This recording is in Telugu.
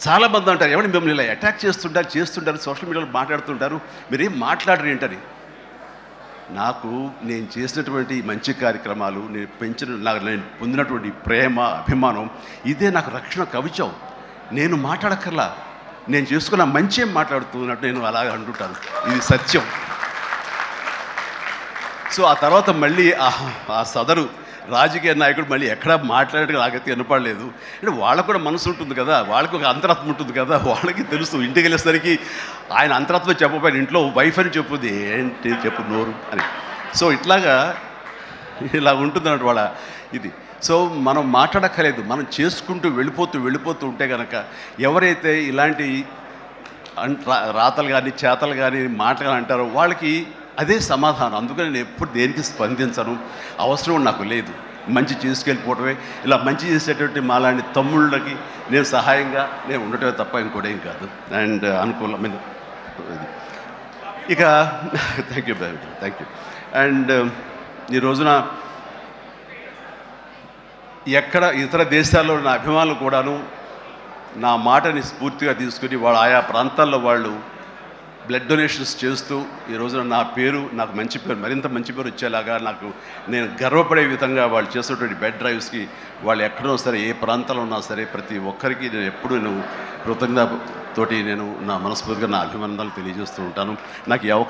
చాలామంది అంటారు, ఎవరిని మిమ్మల్ని ఇలా అటాక్ చేస్తుంటారు సోషల్ మీడియాలో మాట్లాడుతుంటారు, మీరేం మాట్లాడరు ఏంటని. నాకు నేను చేసినటువంటి మంచి కార్యక్రమాలు, నేను పొందినటువంటి ప్రేమ, అభిమానం, ఇదే నాకు రక్షణ కవచం. నేను మాట్లాడక్కర్లా, నేను చేసుకున్న మంచి ఏం మాట్లాడుతున్నట్టు నేను అలాగే అంటుంటాను. ఇది సత్యం. సో ఆ తర్వాత మళ్ళీ ఆ సదరు రాజకీయ నాయకుడు మళ్ళీ ఎక్కడా మాట్లాడేది నాకైతే వినపడలేదు. అంటే వాళ్ళకు కూడా మనసు ఉంటుంది కదా, వాళ్ళకి ఒక అంతరాత్మ ఉంటుంది కదా, వాళ్ళకి తెలుసు. ఇంటికి వెళ్ళేసరికి ఆయన అంతరాత్మ చెప్పబోయిన ఇంట్లో వైఫ్ అని చెప్పుద్ది, ఏంటి చెప్పు నోరు అని. సో ఇలా ఉంటుంది అన్నట్టు వాళ్ళ ఇది. సో మనం మాట్లాడక్కర్లేదు, మనం చేసుకుంటూ వెళ్ళిపోతూ ఉంటే కనుక ఎవరైతే ఇలాంటి రాతలు కానీ చేతలు కానీ మాటలు కానీ అంటారో వాళ్ళకి అదే సమాధానం. అందుకని నేను ఎప్పుడు దేనికి స్పందించను, అవసరం నాకు లేదు. మంచి చేసుకెళ్ళిపోవటమే, ఇలా మంచి చేసేటువంటి మాలాంటి తమ్ముళ్ళకి నేను సహాయంగా నేను ఉండటమే తప్ప ఇంకోటి ఏం కాదు. అండ్ అనుకూలమైన ఇక థ్యాంక్ యూ. అండ్ ఈ రోజున ఎక్కడ ఇతర దేశాల్లో నా అభిమానులు కూడాను నా మాటని స్ఫూర్తిగా తీసుకుని ఆయా ప్రాంతాల్లో వాళ్ళు బ్లడ్ డొనేషన్స్ చేస్తూ ఈ రోజున నాకు మంచి పేరు, మరింత మంచి పేరు వచ్చేలాగా నేను గర్వపడే విధంగా వాళ్ళు చేసేటువంటి బెడ్ డ్రైవ్స్కి వాళ్ళు ఎక్కడో సరే, ఏ ప్రాంతంలో ఉన్నా సరే, ప్రతి ఒక్కరికి నేను ఎప్పుడు కృతజ్ఞతతోటి నేను నా మనస్ఫూర్తిగా నా అభినందనలు తెలియజేస్తూ ఉంటాను. నాకు ఈ అవకాశం